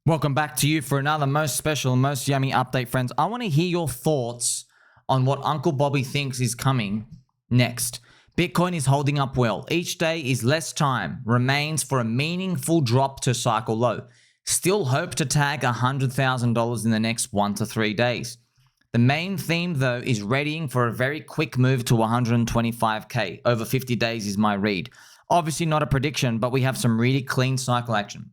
Welcome back to you for another most special, most yummy update, friends. I want to hear your thoughts on what Uncle Bobby thinks is coming next. Bitcoin is holding up well. Each day is less time remains for a meaningful drop to cycle low. Still hope to tag $100,000 in the next 1 to 3 days. The main theme, though, is readying for a very quick move to 125K. Over 50 days is my read. Obviously not a prediction, but we have some really clean cycle action.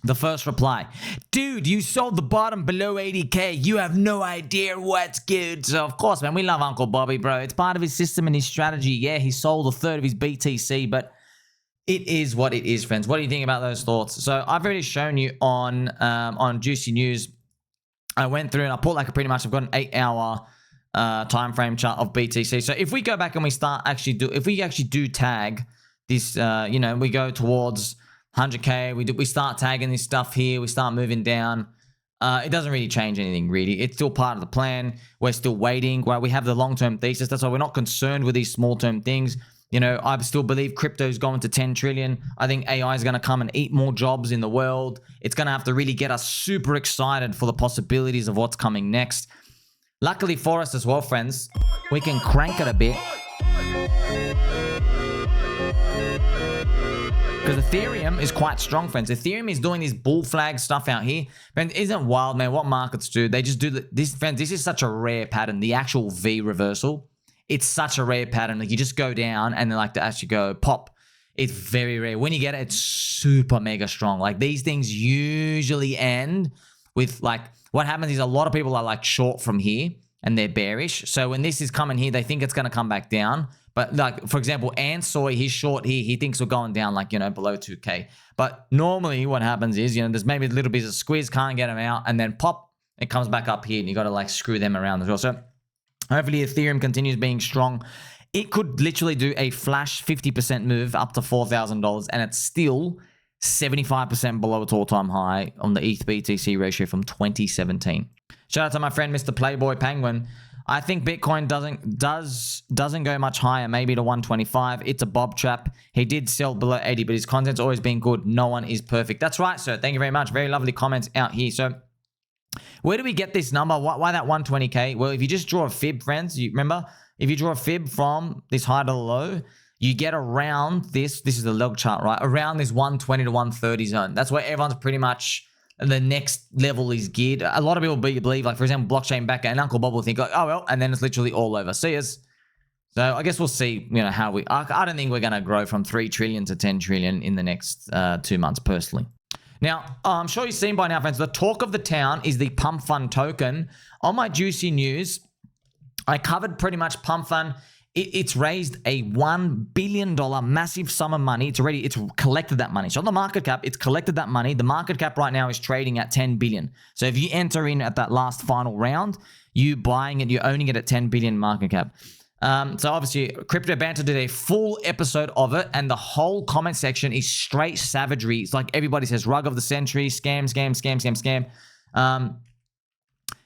The first reply, dude, you sold the bottom below 80K. You have no idea what's good. So, of course, man, we love Uncle Bobby, bro. It's part of his system and his strategy. Yeah, he sold a third of his BTC, but it is what it is, friends. What do you think about those thoughts? So I've already shown you on Juicy News. I went through and I put like I've got an 8-hour time frame chart of BTC. So if we go back and we start if we actually do tag this, we go towards 100K, we start tagging this stuff here, we start moving down. It doesn't really change anything, really. It's still part of the plan. We're still waiting. Well, we have the long-term thesis. That's why we're not concerned with these small-term things. You know, I still believe crypto is going to 10 trillion. I think AI is going to come and eat more jobs in the world. It's going to have to really get us super excited for the possibilities of what's coming next. Luckily for us as well, friends, we can crank it a bit. Because Ethereum is quite strong, friends. Ethereum is doing this bull flag stuff out here. Man, isn't wild, man, what markets do. They just do this, friends. This is such a rare pattern. The actual V reversal. It's such a rare pattern. Like, you just go down and then like to actually go pop. It's very rare. When you get it, it's super mega strong. Like, these things usually end with like, what happens is a lot of people are like short from here and they're bearish. So when this is coming here, they think it's going to come back down. But like, for example, Ansoy, he's short here. He thinks we're going down like, below 2K. But normally what happens is, there's maybe a little bit of squeeze, can't get them out, and then pop, it comes back up here and you got to like screw them around as well. So hopefully Ethereum continues being strong. It could literally do a flash 50% move up to $4,000 and it's still 75% below its all-time high on the ETH BTC ratio from 2017. Shout out to my friend, Mr. Playboy Penguin. I think Bitcoin doesn't go much higher, maybe to 125. It's a bob trap. He did sell below 80, but his content's always been good. No one is perfect. That's right, sir. Thank you very much. Very lovely comments out here. So where do we get this number? Why that 120K? Well, if you just draw a fib, friends, you remember, if you draw a fib from this high to the low, you get around this is the log chart, right? Around this 120 to 130 zone. That's where everyone's pretty much, the next level is geared. A lot of people believe, like, for example, blockchain backer and Uncle Bob will think, like, oh, well, and then it's literally all over. See us. So I guess we'll see, how I don't think we're going to grow from 3 trillion to 10 trillion in the next 2 months, personally. Now, I'm sure you've seen by now, friends, the talk of the town is the PumpFun token. On my Juicy News, I covered pretty much PumpFun. It's raised a $1 billion massive sum of money. It's collected that money. So on the market cap, it's collected that money. The market cap right now is trading at 10 billion. So if you enter in at that last final round, you buying it, you're owning it at 10 billion market cap. So obviously, Crypto Banter did a full episode of it, and the whole comment section is straight savagery. It's like everybody says, rug of the century, scam, scam, scam, scam, scam.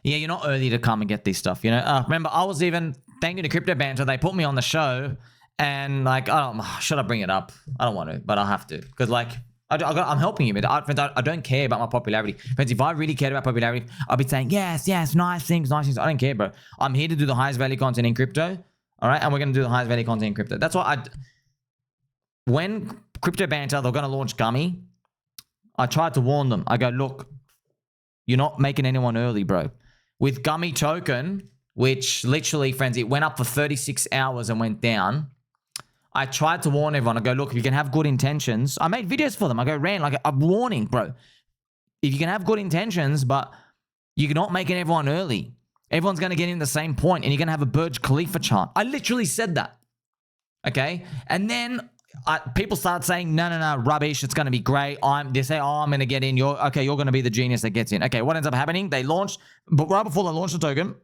Yeah, you're not early to come and get this stuff, Remember, I was even, thank you to Crypto Banter, they put me on the show, and like, should I bring it up? I don't want to, but I'll have to, because like, I'm helping you, but I don't care about my popularity. Friends, if I really cared about popularity, I'd be saying, yes, nice things. I don't care, bro. I'm here to do the highest value content in crypto, all right? And we're going to do the highest value content in crypto. That's why when Crypto Banter, they're going to launch Gummy, I tried to warn them. I go, look, you're not making anyone early, bro. With Gummy Token, which literally, friends, it went up for 36 hours and went down. I tried to warn everyone. I go, look, if you can have good intentions. I made videos for them. I go, Ran, like a warning, bro. If you can have good intentions, but you're not making everyone early. Everyone's going to get in the same point and you're going to have a Burj Khalifa chart. I literally said that. Okay? And then people start saying, no, rubbish. It's going to be great. They say, I'm going to get in. You're going to be the genius that gets in. Okay, what ends up happening? They launched, but right before they launched the token,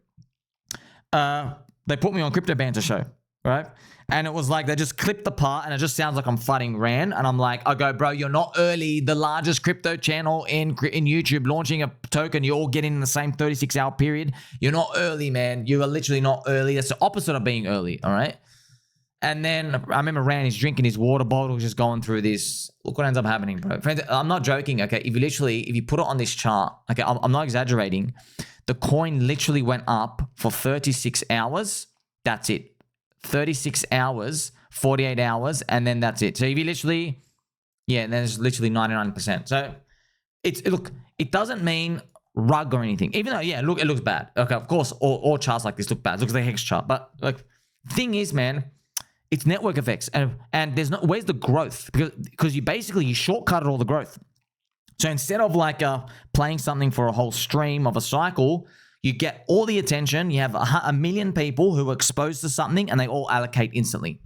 they put me on Crypto Banter show, right? And it was like, they just clipped the part and it just sounds like I'm fighting Ran. And I'm like, I go, bro, you're not early. The largest crypto channel in YouTube launching a token, you're all getting in the same 36-hour period. You're not early, man. You are literally not early. That's the opposite of being early, all right? And then I remember Rand is drinking his water bottle, just going through this. Look what ends up happening, bro. Friends, I'm not joking, okay? If you put it on this chart, okay, I'm not exaggerating. The coin literally went up for 36 hours. That's it. 36 hours, 48 hours, and then that's it. So if you literally, yeah, and then it's literally 99%. So look, it doesn't mean rug or anything. Even though, yeah, look, it looks bad. Okay, of course, all charts like this look bad. It looks like a hex chart. But like, thing is, man, it's network effects, and there's no, where's the growth? Because you shortcutted all the growth. So instead of like playing something for a whole stream of a cycle, you get all the attention. You have a million people who are exposed to something, and they all allocate instantly,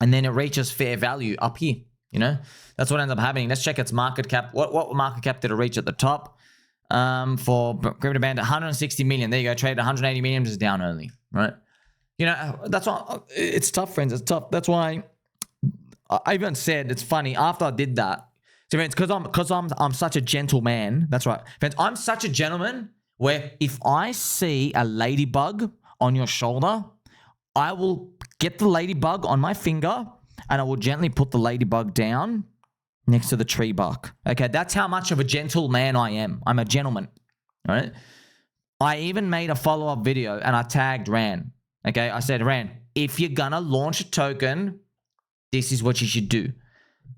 and then it reaches fair value up here. You know, that's what ends up happening. Let's check its market cap. What market cap did it reach at the top? For Crypto Banter, 160 million. There you go. Traded 180 million, just down only, right? You know, that's why it's tough, friends. It's tough. That's why I even said, it's funny, after I did that. So friends, because I'm such a gentleman. That's right, friends. I'm such a gentleman where if I see a ladybug on your shoulder, I will get the ladybug on my finger and I will gently put the ladybug down next to the tree bark. Okay, that's how much of a gentleman I am. I'm a gentleman. All right. I even made a follow-up video and I tagged Ran. Okay, I said, Ran, if you're gonna launch a token, this is what you should do.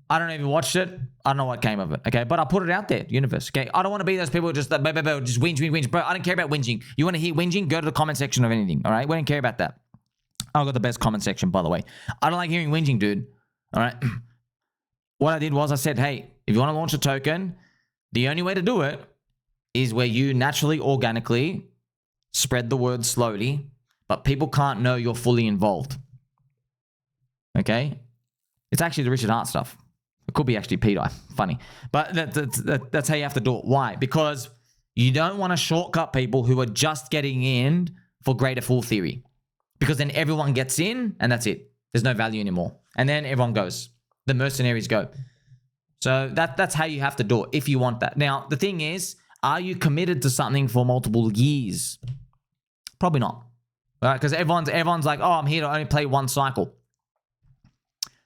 I don't know if you watched it. I don't know what came of it. Okay, but I put it out there, universe. Okay, I don't want to be those people who just whinge. Bro, I don't care about whinging. You want to hear whinging? Go to the comment section of anything. All right, we don't care about that. I've got the best comment section, by the way. I don't like hearing whinging, dude. All right. What I did was I said, hey, if you want to launch a token, the only way to do it is where you naturally, organically spread the word slowly, but people can't know you're fully involved. Okay? It's actually the Richard Hart stuff. It could be actually P-Dye. Funny. But that's how you have to do it. Why? Because you don't want to shortcut people who are just getting in for greater fool theory. Because then everyone gets in and that's it. There's no value anymore. And then everyone goes. The mercenaries go. So that's how you have to do it if you want that. Now, the thing is, are you committed to something for multiple years? Probably not. Right? Because everyone's like, oh, I'm here to only play one cycle.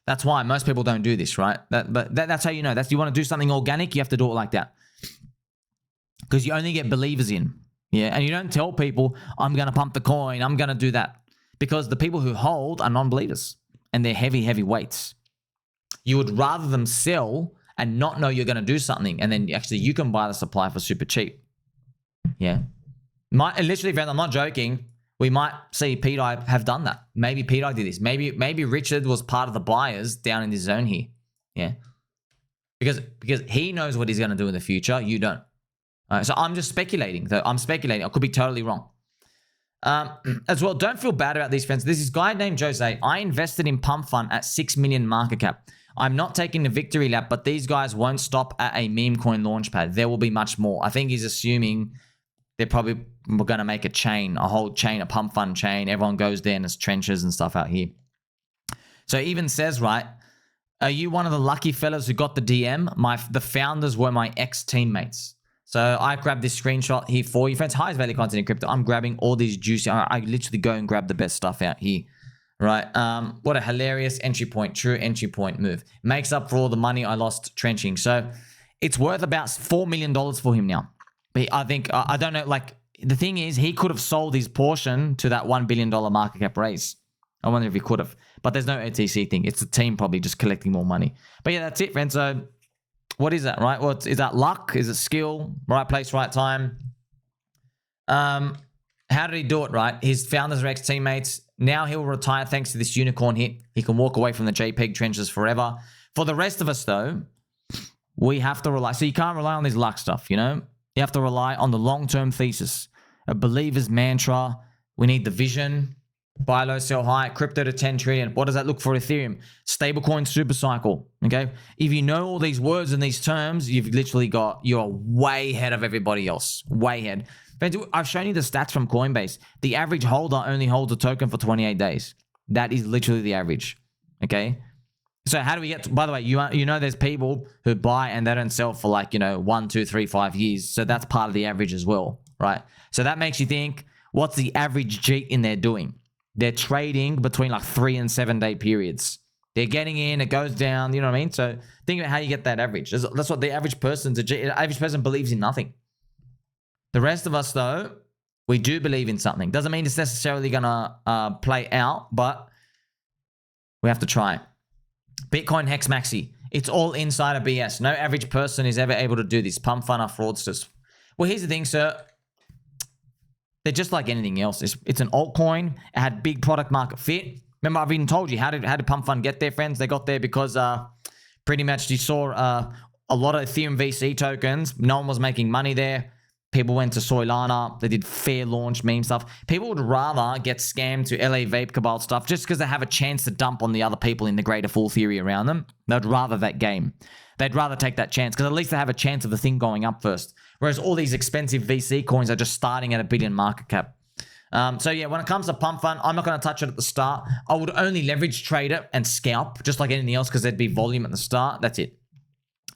That's why most people don't do this, right? But that's how you know. You want to do something organic, you have to do it like that. Because you only get believers in. Yeah, and you don't tell people, I'm going to pump the coin, I'm going to do that. Because the people who hold are non-believers. And they're heavy weights. You would rather them sell and not know you're going to do something. And then actually you can buy the supply for super cheap. Yeah. Literally, friends, I'm not joking. We might see P-Dye have done that. Maybe P-Dye did this. Maybe Richard was part of the buyers down in this zone here. Yeah. Because he knows what he's going to do in the future. You don't. So I'm just speculating. I'm speculating. I could be totally wrong. As well, don't feel bad about these, friends. There's this guy named Jose. I invested in PumpFun at 6 million market cap. I'm not taking the victory lap, but these guys won't stop at a meme coin launchpad. There will be much more. I think he's assuming they're probably going to make a whole chain, a PumpFun chain. Everyone goes there and there's trenches and stuff out here. So he even says, right, are you one of the lucky fellas who got the DM? The founders were my ex-teammates. So I grabbed this screenshot here for you, friends. Highest value content in crypto. I'm grabbing all these juicy. I literally go and grab the best stuff out here. Right. What a hilarious entry point. True entry point move. Makes up for all the money I lost trenching. So it's worth about $4 million for him now. But I think, I don't know, like, the thing is, he could have sold his portion to that $1 billion market cap raise. I wonder if he could have. But there's no OTC thing. It's the team probably just collecting more money. But yeah, that's it, friends. So what is that, right? Well, is that luck? Is it skill? Right place, right time? How did he do it, right? His founders are ex-teammates. Now he'll retire thanks to this unicorn hit. He can walk away from the JPEG trenches forever. For the rest of us, though, we have to rely. So you can't rely on this luck stuff, you know? You have to rely on the long-term thesis. A believer's mantra. We need the vision. Buy low, sell high. Crypto to 10 trillion. What does that look for Ethereum? Stablecoin super cycle. Okay? If you know all these words and these terms, you're way ahead of everybody else. Way ahead. I've shown you the stats from Coinbase. The average holder only holds a token for 28 days. That is literally the average. Okay? So how do we get to, by the way, you know there's people who buy and they don't sell for 1, 2, 3, 5 years. So that's part of the average as well, right? So that makes you think, what's the average cheat in there doing? they're trading between like 3 and 7 day periods. They're getting in, it goes down, you know what I mean? So think about how you get that average. That's what the average person's, the average person believes in nothing. The rest of us, though, we do believe in something. Doesn't mean it's necessarily going to play out, but we have to try. Bitcoin Hex Maxi. It's all insider BS. No average person is ever able to do this. PumpFun are fraudsters. Well, here's the thing, sir. They're just like anything else. It's an altcoin. It had big product market fit. Remember, I've even told you, how did PumpFun get there, friends? They got there because pretty much you saw a lot of Ethereum VC tokens. No one was making money there. People went to Solana. They did fair launch meme stuff. People would rather get scammed to LA Vape Cabal stuff just because they have a chance to dump on the other people in the greater full theory around them. They'd rather that game. They'd rather take that chance because at least they have a chance of the thing going up first. Whereas all these expensive VC coins are just starting at $1 billion market cap. So yeah, when it comes to PumpFun, I'm not going to touch it at the start. I would only leverage trade it and scalp just like anything else because there'd be volume at the start. That's it.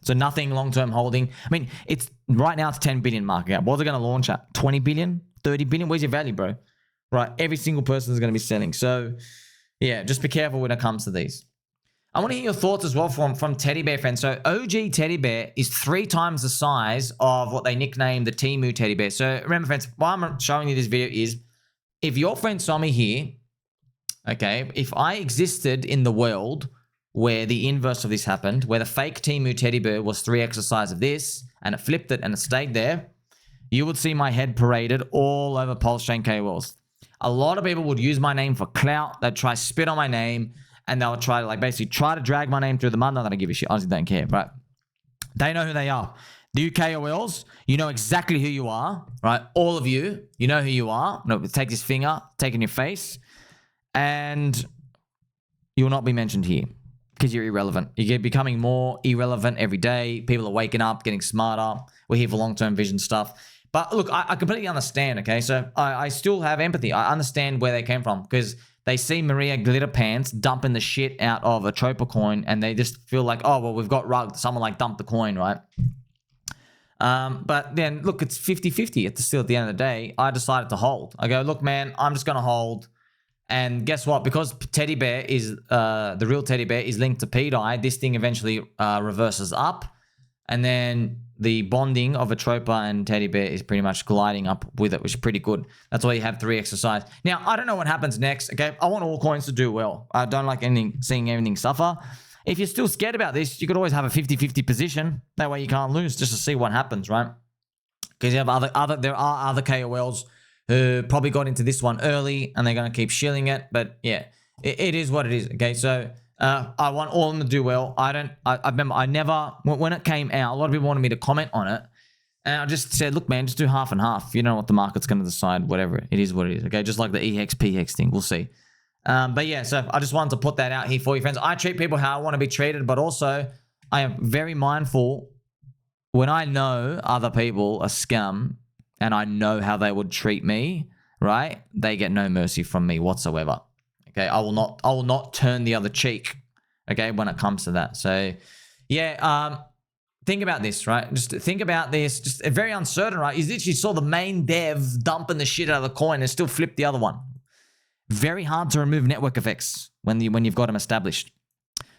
So nothing long-term holding. I mean, it's right now it's 10 billion market cap. What's it going to launch at? 20 billion? 30 billion? Where's your value, bro? Right. Every single person is going to be selling. So yeah, just be careful when it comes to these. I want to hear your thoughts as well from Teddy Bear fans. So OG Teddy Bear is 3 times the size of what they nicknamed the Temu Teddy Bear. So remember, friends, why I'm showing you this video is if your friend Sommi here, okay, if I existed in the world where the inverse of this happened, where the fake Temu Teddy Bear was 3x the size of this, and it flipped it and it stayed there, you would see my head paraded all over Pulse Chain KOLs. A lot of people would use my name for clout. They'd try spit on my name, and they'll try to like basically try to drag my name through the mud. Not that I give a shit. I honestly don't care, right? They know who they are. The KOLs, you know exactly who you are, right? All of you, you know who you are. No, take this finger, take in your face, and you will not be mentioned here. Because you're irrelevant. You're becoming more irrelevant every day. People are waking up, getting smarter. We're here for long-term vision stuff. But look, I completely understand, okay? So I still have empathy. I understand where they came from because they see Maria Glitter Pants dumping the shit out of a Tropa coin and they just feel like, oh, well, we've got rugged. Someone like dumped the coin, right? But then, look, it's 50-50. It's still at the end of the day. I decided to hold. I go, look, man, I'm just going to hold. And guess what? Because Teddy Bear is, the real Teddy Bear is linked to PDI, this thing eventually reverses up. And then the bonding of a Tropa and Teddy Bear is pretty much gliding up with it, which is pretty good. That's why you have 3 exercise. Now, I don't know what happens next, okay? I want all coins to do well. I don't like seeing anything suffer. If you're still scared about this, you could always have a 50-50 position. That way you can't lose just to see what happens, right? Because you have there are other KOLs who probably got into this one early and they're going to keep shilling it. But yeah, it is what it is. Okay, so I want all of them to do well. I remember when it came out, a lot of people wanted me to comment on it. And I just said, look, man, just do half and half. You know what the market's going to decide, whatever. It is what it is. Okay, just like the EHEX, PHEX thing. We'll see. But yeah, so I just wanted to put that out here for you, friends. I treat people how I want to be treated, but also I am very mindful when I know other people are scum and I know how they would treat me, right? They get no mercy from me whatsoever. Okay, I will not turn the other cheek, okay, when it comes to that. So yeah, think about this, right? Just think about this. Just very uncertain, right? You literally saw the main dev dumping the shit out of the coin and still flipped the other one. Very hard to remove network effects when you've got them established.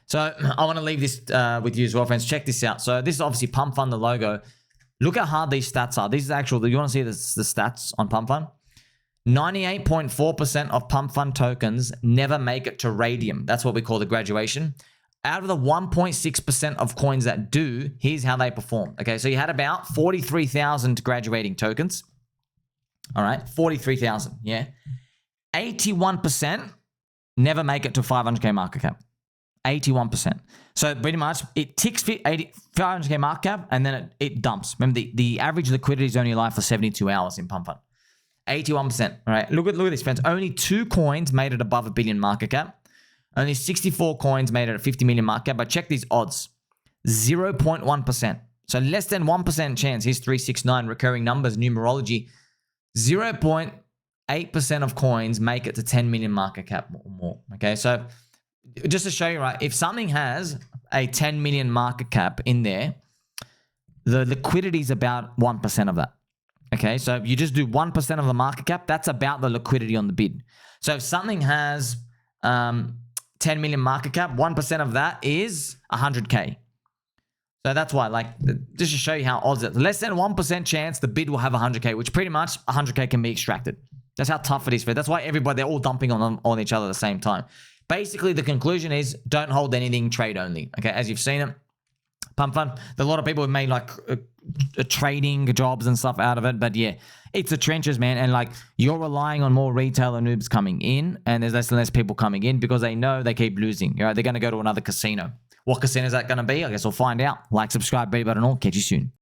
So I want to leave this with you as well, friends. Check this out. So this is obviously PumpFun, the logo. Look how hard these stats are. These are actual, you want to see the stats on PumpFun? 98.4% of PumpFun tokens never make it to radium. That's what we call the graduation. Out of the 1.6% of coins that do, here's how they perform. Okay, so you had about 43,000 graduating tokens. All right, 43,000, yeah. 81% never make it to 500K market cap. 81%. So pretty much it ticks 500K market cap and then it dumps. Remember, the average liquidity is only alive for 72 hours in PumpFun. 81%. All right. Look at this, friends. Only 2 coins made it above $1 billion market cap. Only 64 coins made it at 50 million market cap. But check these odds. 0.1%. So less than 1% chance. Here's 369 recurring numbers, numerology. 0.8% of coins make it to 10 million market cap or more. Okay. So just to show you, right, if something has a 10 million market cap in there, the liquidity is about 1% of that. Okay, so if you just do 1% of the market cap, that's about the liquidity on the bid. So if something has 10 million market cap, 1% of that is 100K. So that's why, like, just to show you how odds it. Less than 1% chance the bid will have 100K, which pretty much 100K can be extracted. That's how tough it is. That's why they're all dumping on each other at the same time. Basically, the conclusion is don't hold anything, trade only. Okay, as you've seen it. PumpFun, a lot of people have made like trading jobs and stuff out of it, but yeah, it's the trenches, man. And like, you're relying on more retailer noobs coming in, and there's less and less people coming in because they know they keep losing. They're going to go to another casino. What casino is that going to be? I guess we'll find out. Like, subscribe, belly button, all. Catch you soon.